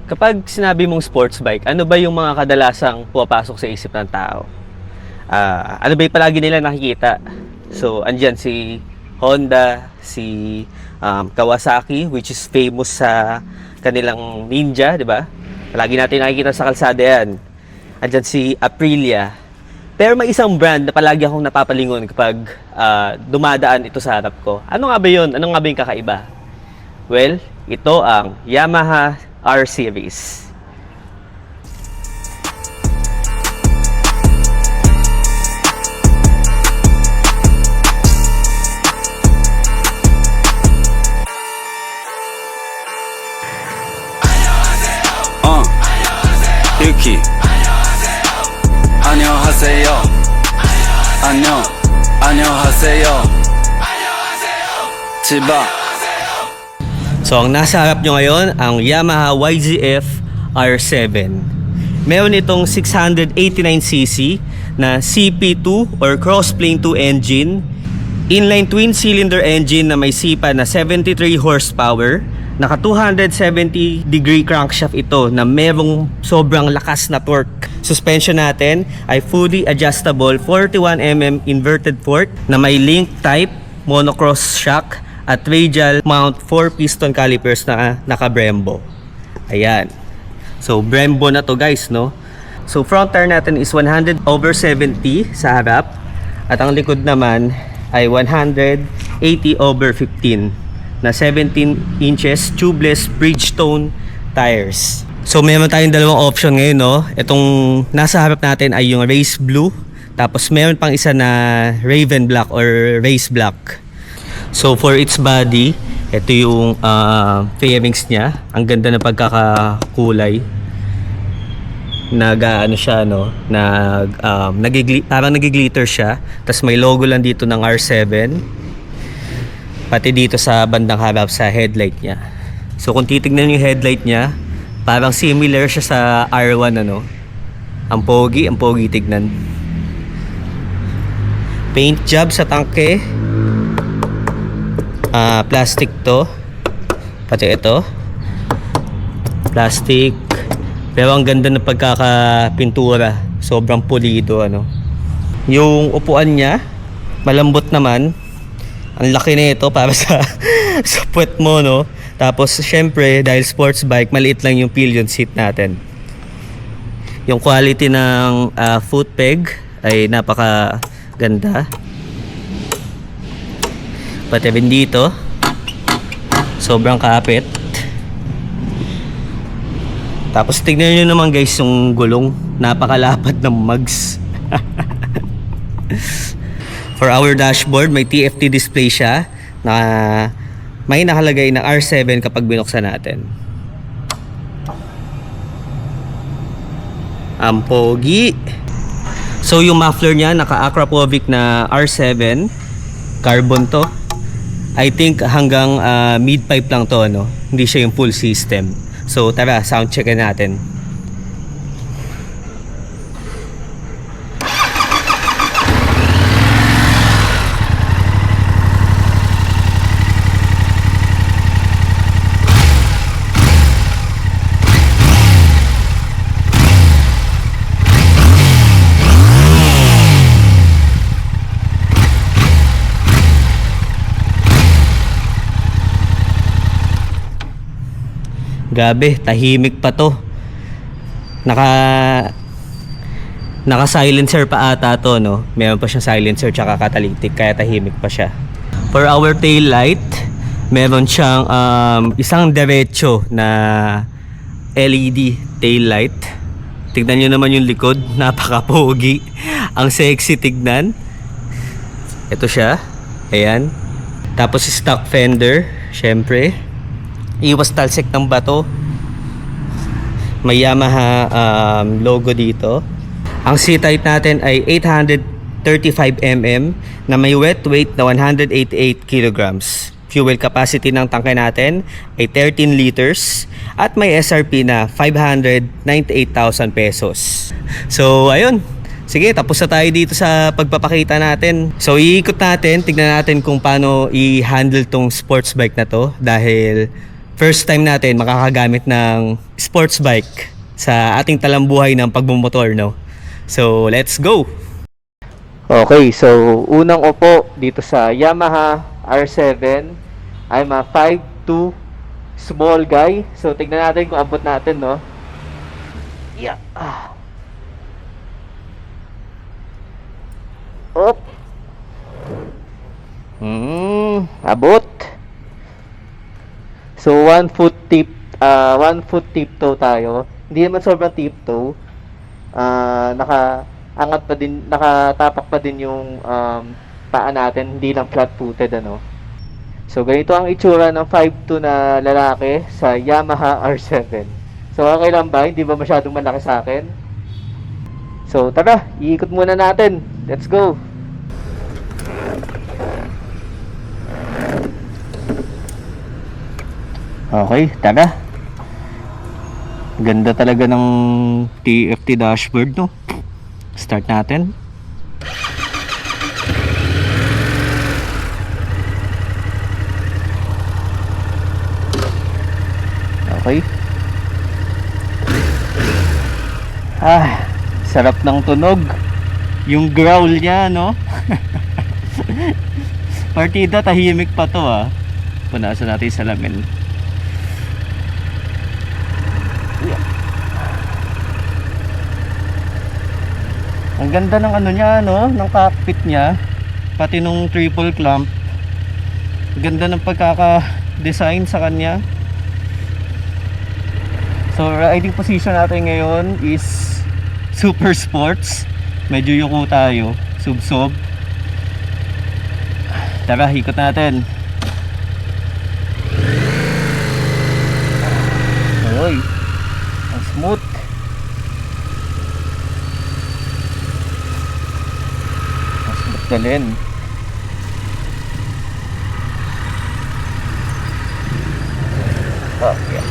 Kapag sinabi mong sports bike, ano ba yung mga kadalasang pumapasok sa isip ng tao? Ano ba yung palagi nila nakikita? So, andyan si Honda, si Kawasaki, which is famous sa kanilang Ninja, di ba? Palagi natin nakikita sa kalsada yan. Andyan si Aprilia. Pero may isang brand na palagi akong napapalingon kapag dumadaan ito sa harap ko. Ano nga ba yun? Ano nga ba yung kakaiba? Well, ito ang Yamaha R Series. Yuki 안녕하세요 안녕하세요 Chiba. So, ang nasa harap nyo ngayon, ang Yamaha YZF R7. Meron itong 689cc na CP2 or Crossplane 2 engine, inline twin-cylinder engine na may sipa na 73 horsepower, naka 270 degree crankshaft ito na merong sobrang lakas na torque. Suspension natin ay fully adjustable 41mm inverted fork na may link type, monocross shock, at radial mount 4 piston calipers na naka Brembo. Ayan. So Brembo na to guys, no? So front tire natin is 100/70 sa harap at ang likod naman ay 180/15 na 17 inches tubeless Bridgestone tires. So meron tayong dalawang option ngayon, no? Itong nasa harap natin ay yung Race Blue, tapos meron pang isa na Raven Black or Race Black. So for its body, ito yung fairings niya. Ang ganda ng pagkakakulay. Nag-ano siya, no? Parang nagiglitter siya. Tapos may logo lang dito ng R7. Pati dito sa bandang harap sa headlight niya. So kung titignan yung headlight niya, parang similar siya sa R1, ano? Ang pogi tignan. Paint job sa tangke. Plastic to, pati ito plastic, pero ang ganda ng pagkakapintura, sobrang pulido, ano. Yung upuan niya malambot naman, ang laki na ito para sa sa puwet mo, no. Tapos syempre dahil sports bike, maliit lang yung pillion seat natin. Yung quality ng foot peg ay napaka ganda. Pati rin dito, sobrang kapit. Tapos tignan nyo naman guys yung gulong, napakalapad ng mugs. For our dashboard, may TFT display siya na may nakalagay na R7 kapag binuksan natin. Ang pogi. So yung muffler niya naka Akrapovic na R7 carbon to. I think hanggang mid-pipe lang to, no? Hindi siya yung full system. So tara, sound check natin. Grabe, tahimik pa to. Naka silencer pa ata to, no? Meron pa siyang silencer tsaka catalytic, kaya tahimik pa siya. For our tail light, meron siyang isang diretso na LED tail light. Tignan nyo naman yung likod, napaka-pogi. Ang sexy tignan. Ito siya. Ayan. Tapos stock fender, syempre. Iwas talsik ng bato. May Yamaha logo dito. Ang seat height natin ay 835mm na may wet weight na 188 kilograms. Fuel capacity ng tangke natin ay 13 liters at may SRP na 598,000 pesos. So ayun, sige, tapos na tayo dito sa pagpapakita natin. So iikot natin, tignan natin kung paano i-handle tong sports bike na to dahil first time natin makakagamit ng sports bike sa ating talambuhay ng pagmumotor, no? So, let's go! Okay, so unang upo dito sa Yamaha R7. I'm a 5'2" small guy. So, tignan natin kung abot natin, no? Yeah. Up. Abot. So 1 foot tiptoe tayo. Hindi naman sobrang tiptoe. Nakaangat pa din, nakatapak pa din yung paa natin, hindi lang flat-footed, ano. So ganito ang itsura ng 5'2" na lalaki sa Yamaha R7. So okay lang ba? Hindi ba masyadong malaki sa akin? So tara, iikot muna natin. Let's go. Okay, tara. Ganda talaga ng TFT dashboard, no? Start natin. Okay. Sarap ng tunog. Yung growl niya, no? Partida, tahimik pa to, ah. Punasan natin yung salamin. Ang ganda ng ano niya, no? Ng cockpit niya. Pati nung triple clamp. Ganda ng pagkaka-design sa kanya. So, riding position natin ngayon is super sports. Medyo yuko tayo. Sub-sub. Tara, ikot natin. Oy, ang smooth. Ang smooth dalhin. Okay.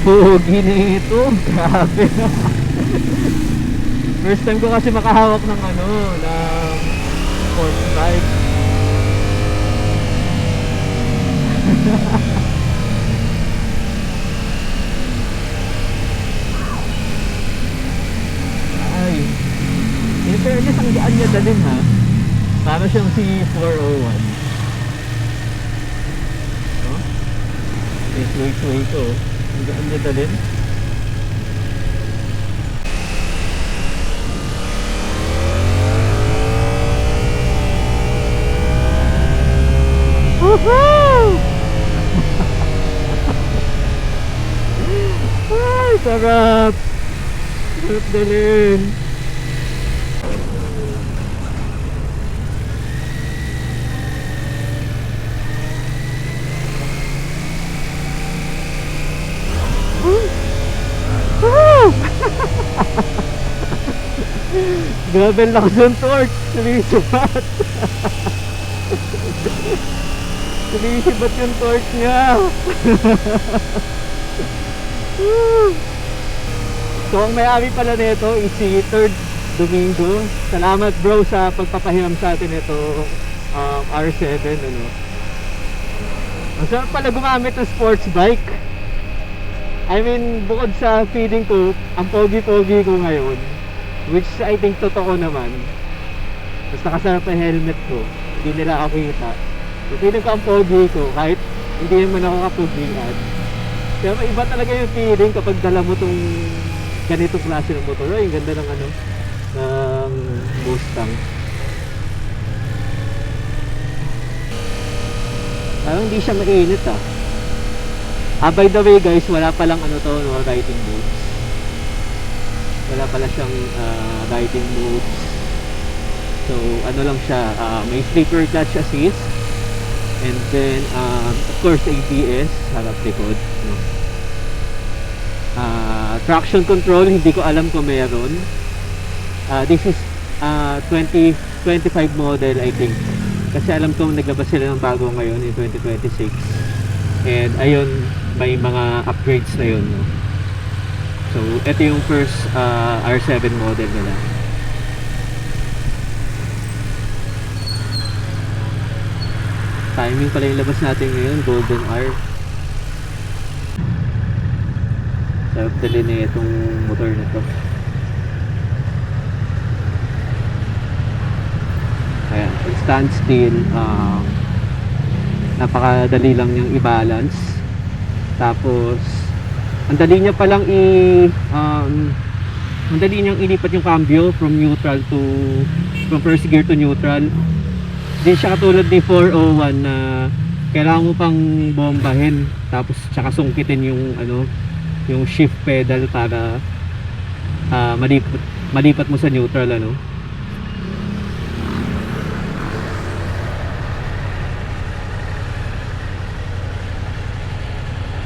Pogi nito, grabe. First time ko kasi makahawak ng ng sports bike. Ay, in fairness, ang gaan niya dalhin, ha. Para siyang C401. Oh? Sway ko. Ang gaan niya dalhin. Woohoo! Ay, sarap! Sarap dalhin. Grabe ang lakas ng torque. Sumisibat. Sumisibat yung torque niya. So ang may-ari pala nito is si Third Domingo. Salamat bro sa pagpapahiram sa atin ito R7, ano. Ang sarap pala gumamit ng sports bike. I mean, bukod sa feeling ko, ang pogi-pogi ko ngayon, which I think totoo naman. Tapos nakasarap ang helmet ko, hindi nila ako kita. So feeling ko ang pogi ko, kahit hindi naman ako kapugian. Pero iba talaga yung feeling kapag dala mo tong ganitong klase ng motor. Ay, ang ganda ng ng Mustang. Parang hindi siya mainit, ah. By the way guys, wala palang riding boots. Wala pala siyang riding boots. So lang siya, may sleeper clutch assist. And then of course ABS, harap likod, no? Traction control, hindi ko alam kung meron. This is 2025 model I think. Kasi alam ko naglabas sila ng bago ngayon in 2026. And ayun, may mga upgrades na yun, no? So ito yung first R7 model nila. Timing pala yung labas natin ngayon, Golden Hour. Sarap dali na itong motor na to. Ayan, stand still, napakadali lang niyang i-balance. Tapos ang dali niya palang ang dali niyang ilipat yung cambio from first gear to neutral. Hindi siya katulad ni 401 na kailangan mo pang bombahin tapos tsaka sungkitin yung shift pedal para malipat mo sa neutral, ano.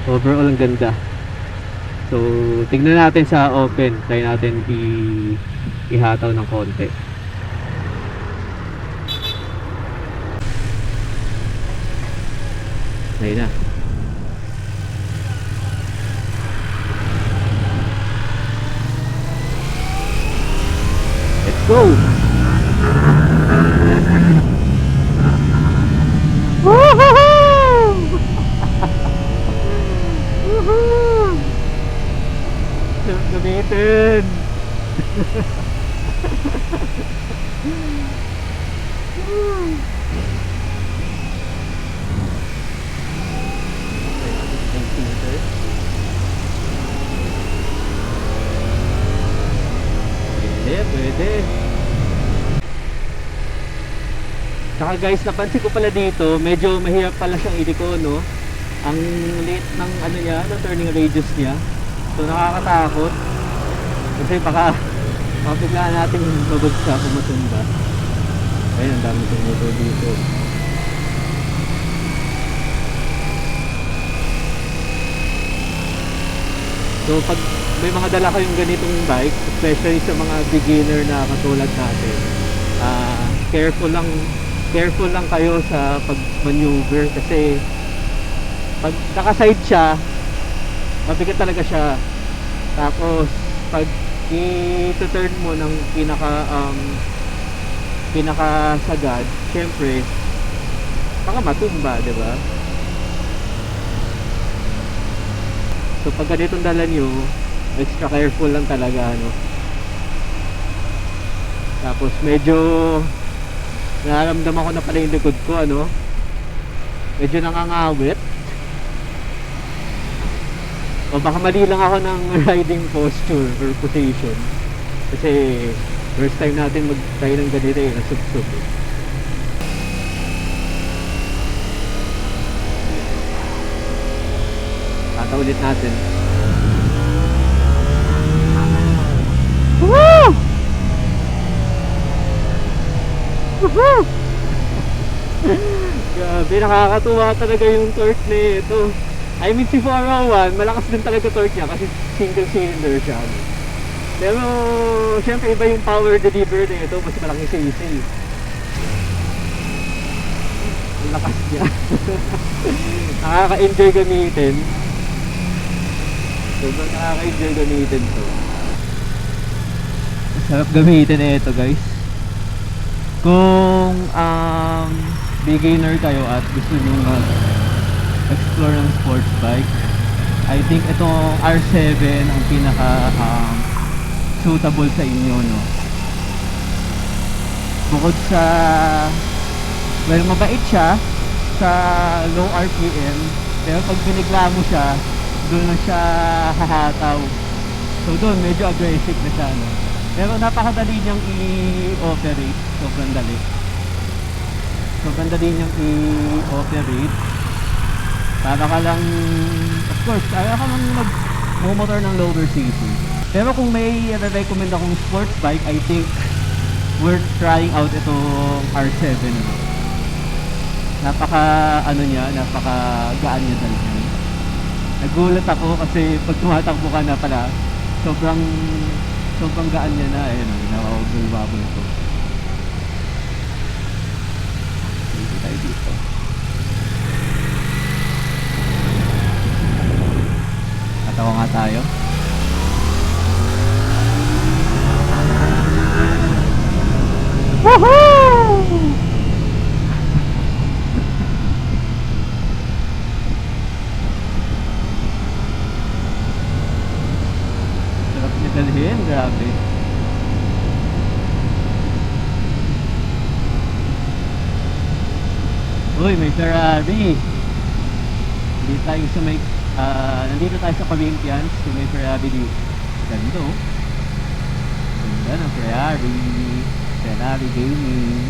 Overall ang ganda. So tignan natin sa open, try natin ihataw ng konti. Ayun na. Let's go! Woohoo! Woohoo! Sarap gamitin! Pwede. Saka guys, napansin ko pala dito, medyo mahirap pala siyang iliko, no? Ang liit ng ano niya, ng turning radius niya. So nakakatakot. Kasi baka biglaan natin mabagsak o matumba. Ayun, ang dami itong motor dito. So pag may mga dala kayong ganitong bike, especially sa mga beginner na katulad natin, careful lang kayo sa pag-maneuver kasi pag naka-side siya, mabigat talaga siya. Tapos pag i-turn mo ng pinaka sagad, syempre baka matumba, di ba? So pag ganitong dala nyo, extra careful lang talaga, ano. Tapos medyo nararamdaman ko na pala yung likod ko, ano. Medyo nangangawit. O baka mali lang ako ng riding posture or position. Kasi first time natin mag-try ng ganito, nasubsob. Ulit natin. Woo! Woohoo! Grabe, nakakatuwa talaga yung torque nito. I mean, si 401, malakas din talaga torque niya kasi single cylinder siya. Pero syempre iba yung power delivery nito, mas malaki cc. Ang lakas niya. Nakaka-enjoy gamitin. Sobrang nakaka-enjoy gamitin to. Sarap gamitin na ito, guys. Kung beginner kayo at gusto nyo mag-explore ng sports bike, I think itong R7 ang pinaka suitable sa inyo, no? Bukod sa mabait siya sa low RPM, pero pag binigla mo siya, doon na siya hahataw. So doon medyo aggressive na siya, no? Pero napakadali niyang i-operate. Sobrang dali niyang i-operate. Para ka lang, of course, para ka lang mag-motor ng lower cc. Pero kung may recommend akong sports bike, I think worth trying out itong R7, no? Napaka napaka gaan niya talaga. Nagulat ako kasi pag tumatakbo ka na pala, sobrang gaan niya na, nakawabol-wabol ko. Dito tayo dito. Tawa nga tayo. Woohoo! Sarap niya dalhin, grabe. Uy, may Ferrari. Nandito tayo sa may nandito tayo sa Corinthians, so may Ferrari dito. Ganda oh. Ganda ng Ferrari. Ferrari Gaming.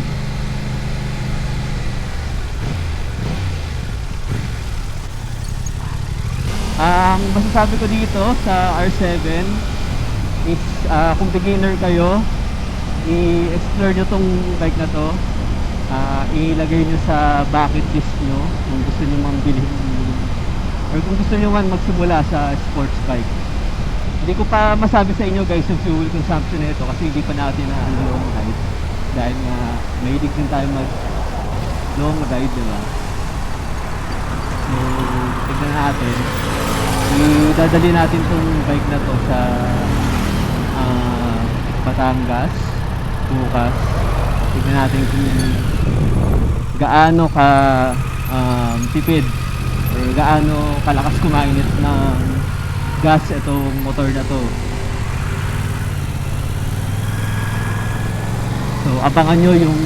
Ang masasabi ko dito sa R7 is kung beginner kayo, i-explore nyo tong bike na to. Ilagay nyo sa bucket list nyo kung gusto nyo mang bilhin or kung gusto nyo man magsimula sa sports bike. Hindi ko pa masabi sa inyo guys yung fuel consumption nito kasi hindi pa natin na long ride dahil nga mahilig din tayo mag long ride, diba? So tignan natin, idadali natin tong bike na to sa Batangas bukas. Tignan natin kung gaano ka tipid or gaano kalakas kumainit ng gas itong motor na to. So abangan nyo yung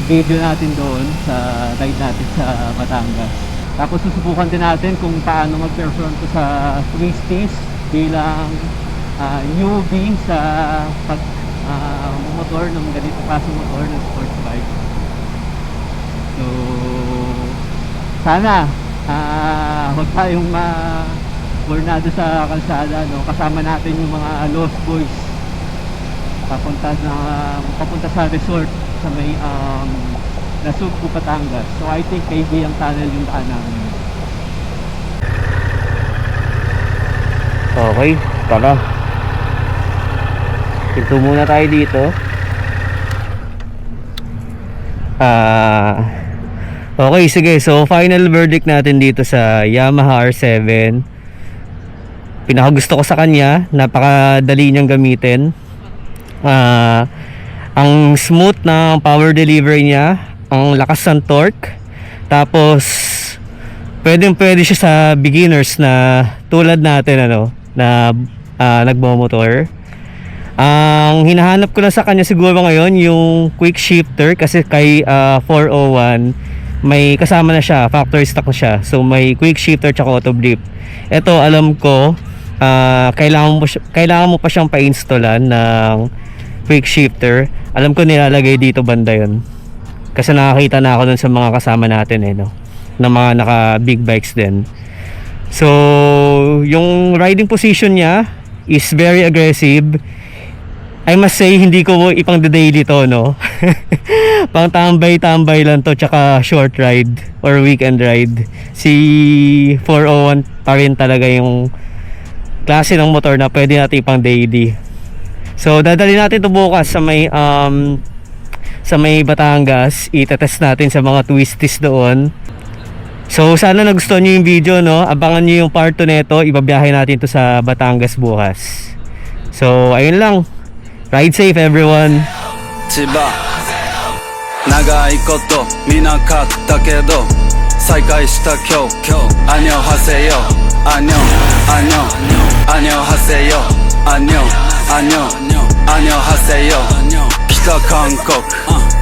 video natin doon sa ride natin sa Batangas. Tapos susubukan din natin kung paano mag-perform to sa twisties bilang newbie sa pag motor ng ganito klaseng motor ng sports bike. So sana huwag tayong bornado sa kalsada, no? Kasama natin yung mga lost boys papunta sa resort sa may Nasugbu, Batangas. So I think KD ang tunnel yung daan namin. Okay, tara. Pinto muna tayo dito. Okay, sige. So, final verdict natin dito sa Yamaha R7. Pinakagusto ko sa kanya. Napakadali niyang gamitin. Ang smooth na power delivery niya. Ang lakas ng torque. Tapos, pwede siya sa beginners na tulad natin, na nagmomotor. Ang hinahanap ko lang sa kanya siguro ngayon yung quick shifter kasi kay 401 may kasama na siya, factory stock na siya. So may quick shifter tsaka auto blip. Ito alam ko kailangan mo pa siyang pa-installan ng quick shifter. Alam ko nilalagay dito banda yun. Kasi nakakita na ako dun sa mga kasama natin na mga naka big bikes din. So yung riding position niya is very aggressive. I must say, hindi ko ipang daily to, no? Pang tambay-tambay lang to, tsaka short ride or weekend ride. Si 401 pa rin talaga yung klase ng motor na pwede natin ipang daily. So, dadali natin to bukas sa may Batangas. Itetest natin sa mga twisties doon. So, sana nagustuhan nyo yung video, no? Abangan nyo yung part 2 nito. Ibabiyahe natin to sa Batangas bukas. So, ayun lang. Ride safe, everyone. 千葉長いこと見なかったけど再会した今日アニョハセヨアニョアニョアニョハセヨアニョアニョアニョハセヨ北韓国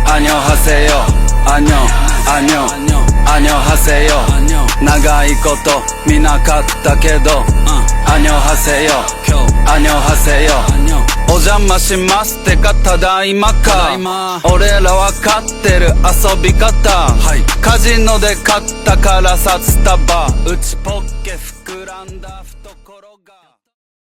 アニョハセヨアニョアニョアニョハセヨ長いこと見なかったけどアニョハセヨアニョハセヨお邪魔しますってかただいまか俺らわかってる遊び方、カジノで買ったから札束内ポッケ膨らんだ